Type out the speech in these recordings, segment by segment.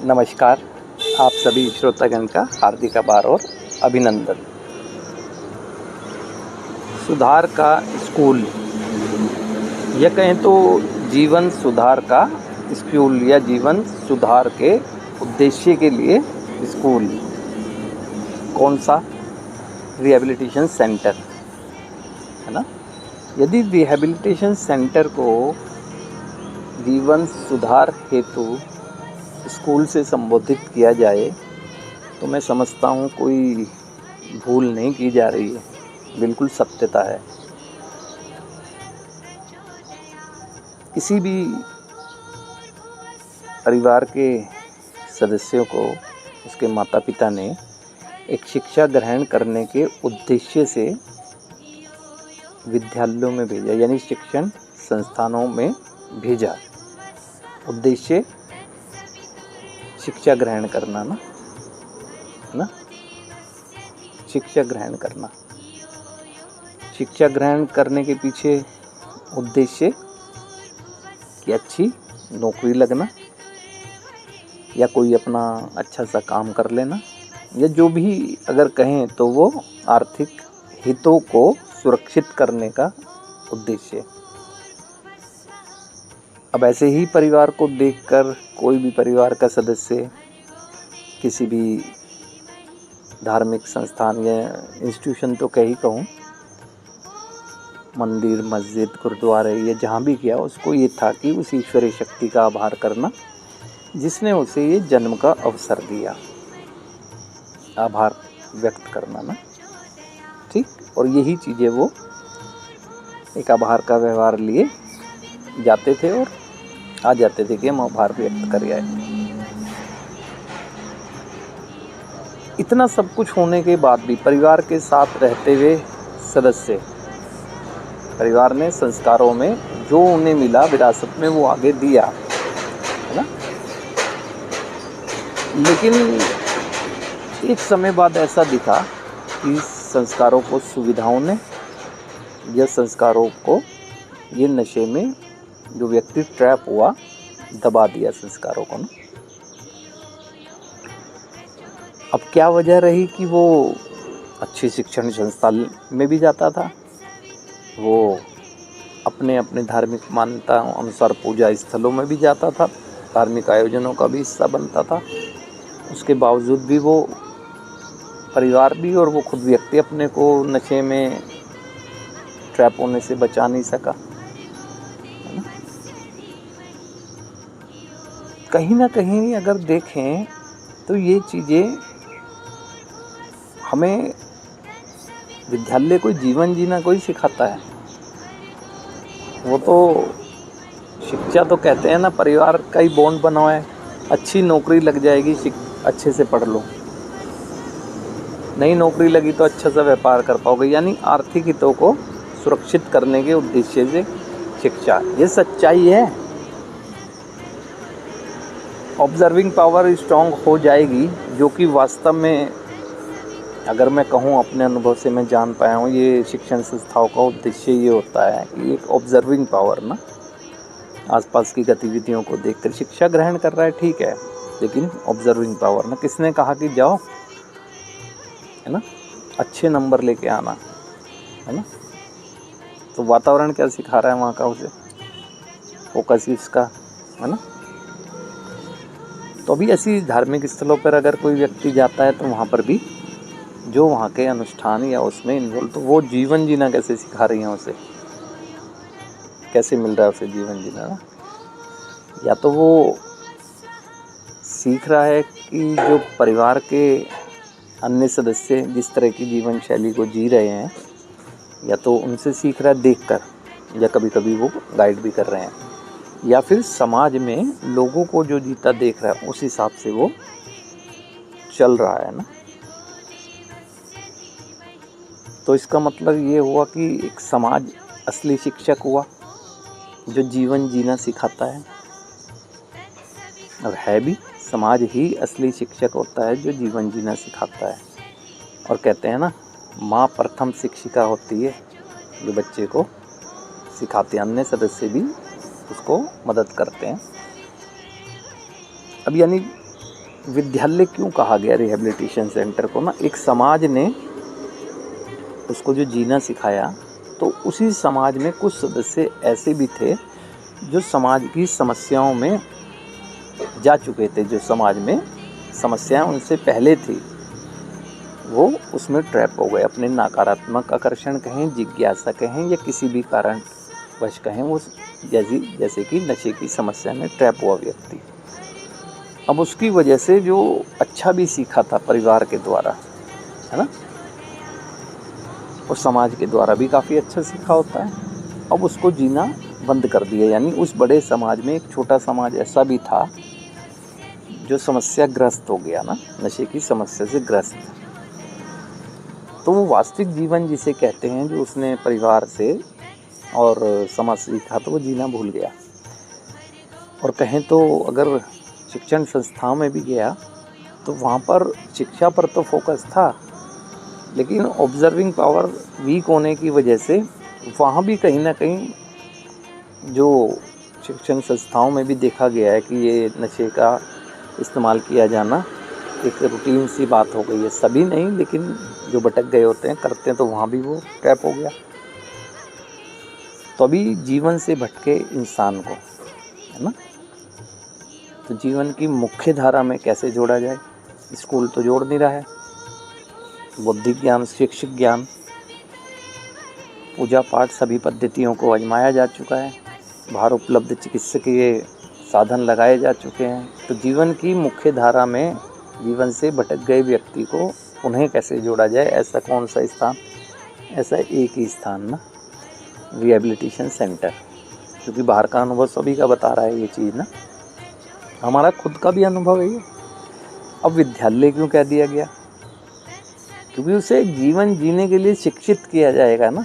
नमस्कार। आप सभी श्रोतागण का हार्दिक आभार और अभिनंदन। सुधार का स्कूल या कहें तो जीवन सुधार का स्कूल या जीवन सुधार के उद्देश्य के लिए स्कूल कौन सा? रिहैबिलिटेशन सेंटर, है ना। यदि रिहैबिलिटेशन सेंटर को जीवन सुधार हेतु स्कूल से संबोधित किया जाए तो मैं समझता हूँ कोई भूल नहीं की जा रही है, बिल्कुल सत्यता है। किसी भी परिवार के सदस्यों को उसके माता पिता ने एक शिक्षा ग्रहण करने के उद्देश्य से विद्यालयों में भेजा, यानी शिक्षण संस्थानों में भेजा। उद्देश्य शिक्षा ग्रहण करना ना, है ना। शिक्षा ग्रहण करना, शिक्षा ग्रहण करने के पीछे उद्देश्य कि अच्छी नौकरी लगना या कोई अपना अच्छा सा काम कर लेना, या जो भी अगर कहें तो वो आर्थिक हितों को सुरक्षित करने का उद्देश्य। अब ऐसे ही परिवार को देखकर कोई भी परिवार का सदस्य किसी भी धार्मिक संस्थान या इंस्टीट्यूशन तो कह ही कहूँ, मंदिर, मस्जिद, गुरुद्वारे या जहाँ भी किया, उसको ये था कि उस ईश्वरीय शक्ति का आभार करना जिसने उसे ये जन्म का अवसर दिया, आभार व्यक्त करना ना, ठीक। और यही चीज़ें वो एक आभार का व्यवहार लिए जाते थे और आ जाते थे कि हम आभार व्यक्त कर आए। इतना सब कुछ होने के बाद भी परिवार के साथ रहते हुए सदस्य, परिवार ने संस्कारों में जो उन्हें मिला विरासत में वो आगे दिया, है ना। लेकिन एक समय बाद ऐसा दिखा कि संस्कारों को सुविधाओं ने या संस्कारों को ये नशे में जो व्यक्ति ट्रैप हुआ दबा दिया संस्कारों को ना। अब क्या वजह रही कि वो अच्छी शिक्षण संस्थान में भी जाता था, वो अपने अपने धार्मिक मान्यताओं अनुसार पूजा स्थलों में भी जाता था, धार्मिक आयोजनों का भी हिस्सा बनता था। उसके बावजूद भी वो परिवार भी और वो खुद व्यक्ति अपने को नशे में ट्रैप होने से बचा नहीं सका, है ना। कहीं ना कहीं अगर देखें तो ये चीज़ें हमें विद्यालय कोई जीवन जीना कोई सिखाता है। वो तो शिक्षा तो कहते हैं ना, परिवार का ही बॉन्ड बना हुआ है। अच्छी नौकरी लग जाएगी, अच्छे से पढ़ लो, नई नौकरी लगी तो अच्छा सा व्यापार कर पाओगे, यानी आर्थिक हितों को सुरक्षित करने के उद्देश्य से शिक्षा, ये सच्चाई है। ऑब्जर्विंग पावर स्ट्रांग हो जाएगी, जो कि वास्तव में अगर मैं कहूँ अपने अनुभव से मैं जान पाया हूँ, ये शिक्षण संस्थाओं का उद्देश्य ये होता है कि एक ऑब्जर्विंग पावर ना, आसपास की गतिविधियों को देखकर शिक्षा ग्रहण कर रहा है, ठीक है, लेकिन ऑब्जर्विंग पावर ना, किसने कहा कि जाओ, है ना, अच्छे नंबर लेके आना, है ना। तो वातावरण क्या सिखा रहा है वहाँ का, उसे फोकस इसका, है ना। तो अभी ऐसी धार्मिक स्थलों पर अगर कोई व्यक्ति जाता है तो वहाँ पर भी जो वहाँ के अनुष्ठान या उसमें इन्वॉल्व, तो वो जीवन जीना कैसे सिखा रही हैं उसे, कैसे मिल रहा है उसे जीवन जीना ना। या तो वो सीख रहा है कि जो परिवार के अन्य सदस्य जिस तरह की जीवन शैली को जी रहे हैं, या तो उनसे सीख रहा है देखकर, या कभी कभी वो गाइड भी कर रहे हैं, या फिर समाज में लोगों को जो जीता देख रहा है उस हिसाब से वो चल रहा है ना। तो इसका मतलब ये हुआ कि एक समाज असली शिक्षक हुआ जो जीवन जीना सिखाता है, और है भी समाज ही असली शिक्षक होता है जो जीवन जीना सिखाता है। और कहते हैं ना, माँ प्रथम शिक्षिका होती है जो बच्चे को सिखाते हैं, अन्य सदस्य भी उसको मदद करते हैं। अब यानी विद्यालय क्यों कहा गया रिहैबिलिटेशन सेंटर को ना, एक समाज ने उसको जो जीना सिखाया, तो उसी समाज में कुछ सदस्य ऐसे भी थे जो समाज की समस्याओं में जा चुके थे, जो समाज में समस्याएं उनसे पहले थी, वो उसमें ट्रैप हो गए। अपने नकारात्मक आकर्षण कहें, जिज्ञासा कहें, या किसी भी कारणवश कहें, वो जैसे कि नशे की समस्या में ट्रैप हुआ व्यक्ति। अब उसकी वजह से जो अच्छा भी सीखा था परिवार के द्वारा, है ना, और समाज के द्वारा भी काफ़ी अच्छा सीखा होता है, अब उसको जीना बंद कर दिया। यानी उस बड़े समाज में एक छोटा समाज ऐसा भी था जो समस्या ग्रस्त हो गया ना, नशे की समस्या से ग्रस्त। तो वो वास्तविक जीवन जिसे कहते हैं, जो उसने परिवार से और समाज से सीखा, तो वो जीना भूल गया। और कहें तो अगर शिक्षण संस्थाओं में भी गया तो वहाँ पर शिक्षा पर तो फोकस था, लेकिन ऑब्जर्विंग पावर वीक होने की वजह से वहाँ भी कहीं ना कहीं जो शिक्षण संस्थाओं में भी देखा गया है कि ये नशे का इस्तेमाल किया जाना एक रूटीन सी बात हो गई है। सभी नहीं, लेकिन जो भटक गए होते हैं, करते हैं, तो वहाँ भी वो ट्रैप हो गया। तो अभी जीवन से भटके इंसान को, है ना, तो जीवन की मुख्य धारा में कैसे जोड़ा जाए? स्कूल तो जोड़ नहीं रहा है। बौद्धिक ज्ञान, शैक्षिक ज्ञान, पूजा पाठ सभी पद्धतियों को आजमाया जा चुका है। बाहर उपलब्ध चिकित्सकीय साधन लगाए जा चुके हैं। तो जीवन की मुख्य धारा में जीवन से भटक गए व्यक्ति को उन्हें कैसे जोड़ा जाए? ऐसा कौन सा स्थान? ऐसा एक ही स्थान ना, रिहैबिलिटेशन सेंटर। क्योंकि बाहर का अनुभव सभी का बता रहा है ये चीज़ ना, हमारा खुद का भी अनुभव है ये। अब विद्यालय क्यों कह दिया गया? क्योंकि उसे जीवन जीने के लिए शिक्षित किया जाएगा ना,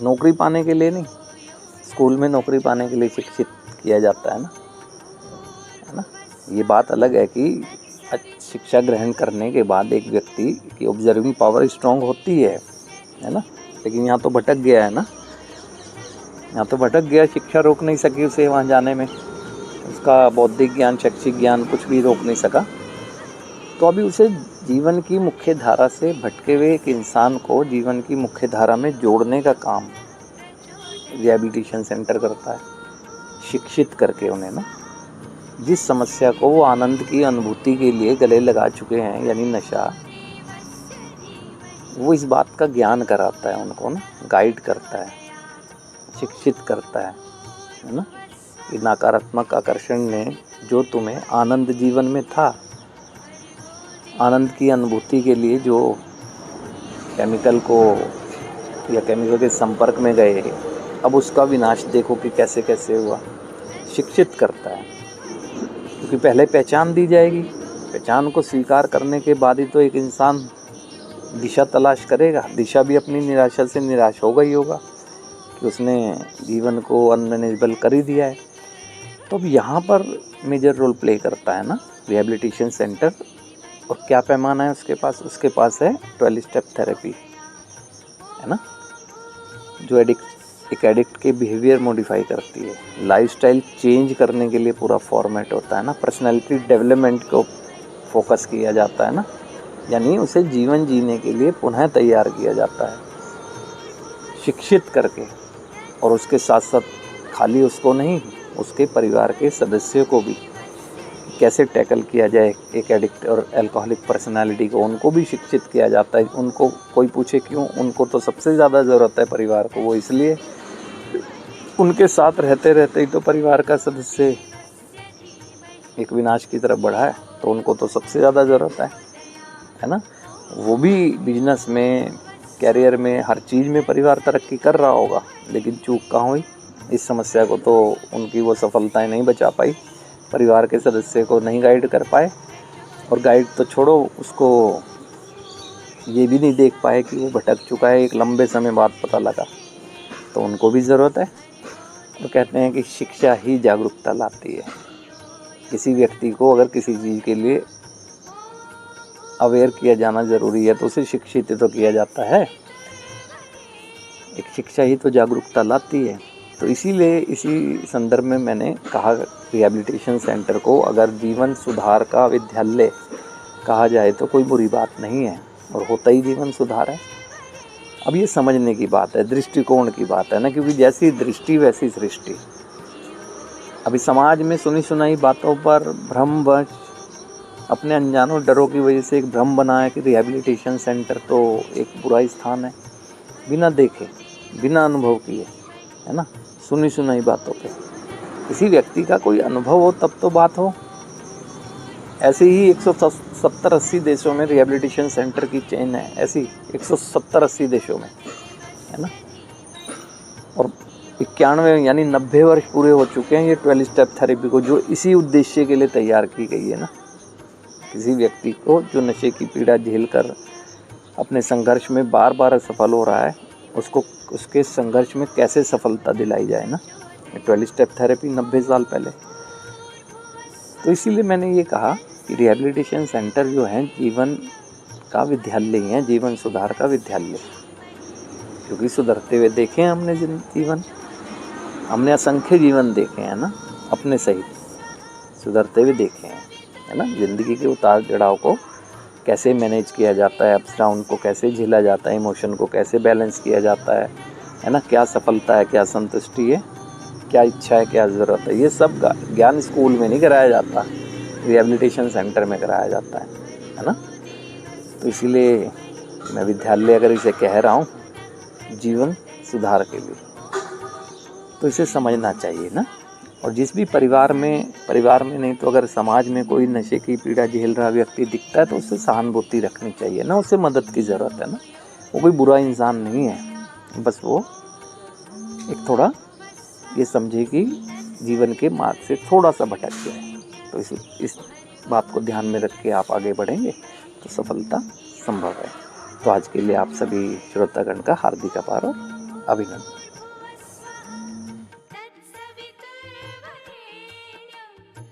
नौकरी पाने के लिए नहीं। स्कूल में नौकरी पाने के लिए शिक्षित किया जाता है ना। ये बात अलग है कि शिक्षा ग्रहण करने के बाद एक व्यक्ति की ऑब्जर्विंग पावर स्ट्रांग होती है ना, लेकिन यहाँ तो भटक गया है ना, यहाँ तो भटक गया, शिक्षा रोक नहीं सकी उसे वहाँ जाने में, उसका बौद्धिक ज्ञान, शैक्षिक ज्ञान कुछ भी रोक नहीं सका। तो अभी उसे जीवन की मुख्य धारा से भटके हुए एक इंसान को जीवन की मुख्य धारा में जोड़ने का काम रिहैबिलिटेशन सेंटर करता है, शिक्षित करके उन्हें ना, जिस समस्या को वो आनंद की अनुभूति के लिए गले लगा चुके हैं, यानी नशा, वो इस बात का ज्ञान कराता है उनको ना, गाइड करता है, शिक्षित करता है ना। ये नकारात्मक आकर्षण ने जो तुम्हें आनंद जीवन में था, आनंद की अनुभूति के लिए जो केमिकल को या केमिकल के संपर्क में गए, अब उसका विनाश देखो कि कैसे कैसे हुआ। शिक्षित करता है, क्योंकि पहले पहचान दी जाएगी, पहचान को स्वीकार करने के बाद ही तो एक इंसान दिशा तलाश करेगा। दिशा भी अपनी निराशा से निराश होगा ही होगा कि उसने जीवन को अनमैनेजेबल कर ही दिया है। तो अब यहाँ पर मेजर रोल प्ले करता है ना रिहैबिलिटेशन सेंटर। और क्या पैमाना है उसके पास है 12 स्टेप थेरेपी, है ना, जो एक एडिक्ट के बिहेवियर मॉडिफाई करती है, लाइफस्टाइल चेंज करने के लिए पूरा फॉर्मेट होता है ना, पर्सनैलिटी डेवलपमेंट को फोकस किया जाता है ना, यानी उसे जीवन जीने के लिए पुनः तैयार किया जाता है शिक्षित करके। और उसके साथ साथ खाली उसको नहीं, उसके परिवार के सदस्यों को भी कैसे टैकल किया जाए एक एडिक्ट और अल्कोहलिक पर्सनालिटी को, उनको भी शिक्षित किया जाता है। उनको कोई पूछे क्यों, उनको तो सबसे ज़्यादा ज़रूरत है परिवार को, वो इसलिए उनके साथ रहते रहते ही तो परिवार का सदस्य एक विनाश की तरफ बढ़ा है, तो उनको तो सबसे ज़्यादा ज़रूरत है ना। वो भी बिजनेस में, कैरियर में, हर चीज़ में परिवार तरक्की कर रहा होगा, लेकिन चूक कहाँ हुई? इस समस्या को तो उनकी वो सफलताएं नहीं बचा पाई, परिवार के सदस्य को नहीं गाइड कर पाए। और गाइड तो छोड़ो, उसको ये भी नहीं देख पाए कि वो भटक चुका है, एक लंबे समय बाद पता लगा, तो उनको भी ज़रूरत है। तो कहते हैं कि शिक्षा ही जागरूकता लाती है। किसी व्यक्ति को अगर किसी चीज़ के लिए अवेयर किया जाना ज़रूरी है तो उसे शिक्षित तो किया जाता है। एक शिक्षा ही तो जागरूकता लाती है। तो इसीलिए इसी संदर्भ में मैंने कहा रिहैबिलिटेशन सेंटर को अगर जीवन सुधार का विद्यालय कहा जाए तो कोई बुरी बात नहीं है, और होता ही जीवन सुधार है। अब ये समझने की बात है, दृष्टिकोण की बात है ना, क्योंकि जैसी दृष्टि वैसी सृष्टि। अभी समाज में सुनी सुनाई बातों पर भ्रमवश अपने अनजानों डरों की वजह से एक भ्रम बना है कि रिहैबिलिटेशन सेंटर तो एक बुरा स्थान है, बिना देखे बिना अनुभव किए, है ना, सुनी सुनाई बातों पे। किसी व्यक्ति का कोई अनुभव हो तब तो बात हो। ऐसे ही 170-80 देशों में रिहैबिलिटेशन सेंटर की चेन है, ऐसी 170-80 देशों में, है ना। और 91 यानी 90 वर्ष पूरे हो चुके हैं ये 12 स्टेप थेरेपी को, जो इसी उद्देश्य के लिए तैयार की गई है ना। किसी व्यक्ति को जो नशे की पीड़ा झेलकर अपने संघर्ष में बार बार असफल हो रहा है, उसको उसके संघर्ष में कैसे सफलता दिलाई जाए ना। 12 स्टेप थेरेपी 90 साल पहले। तो इसीलिए मैंने ये कहा कि रिहैबिलिटेशन सेंटर जो है जीवन का विद्यालय है, जीवन सुधार का विद्यालय। क्योंकि सुधरते हुए देखे हैं हमने जीवन, हमने असंख्य जीवन देखे हैं ना, अपने सहित सुधरते हुए देखे हैं, है ना। ज़िंदगी के उतार चढ़ाव को कैसे मैनेज किया जाता है, अप्स डाउन को कैसे झेला जाता है, इमोशन को कैसे बैलेंस किया जाता है ना। क्या सफलता है, क्या संतुष्टि है, क्या इच्छा है, क्या ज़रूरत है, ये सब ज्ञान स्कूल में नहीं कराया जाता, रिहैबिलिटेशन सेंटर में कराया जाता है ना। तो इसीलिए मैं विद्यालय अगर इसे कह रहा हूँ जीवन सुधार के लिए, तो इसे समझना चाहिए ना। और जिस भी परिवार में नहीं तो अगर समाज में कोई नशे की पीड़ा झेल रहा व्यक्ति दिखता है तो उससे सहानुभूति रखनी चाहिए ना, उससे मदद की ज़रूरत है ना। वो कोई बुरा इंसान नहीं है, बस वो एक थोड़ा ये समझे कि जीवन के मार्ग से थोड़ा सा भटक गया। तो इस बात को ध्यान में रख के आप आगे बढ़ेंगे तो सफलता संभव है। तो आज के लिए आप सभी श्रोतागण का हार्दिक आभार और अभिनंदन।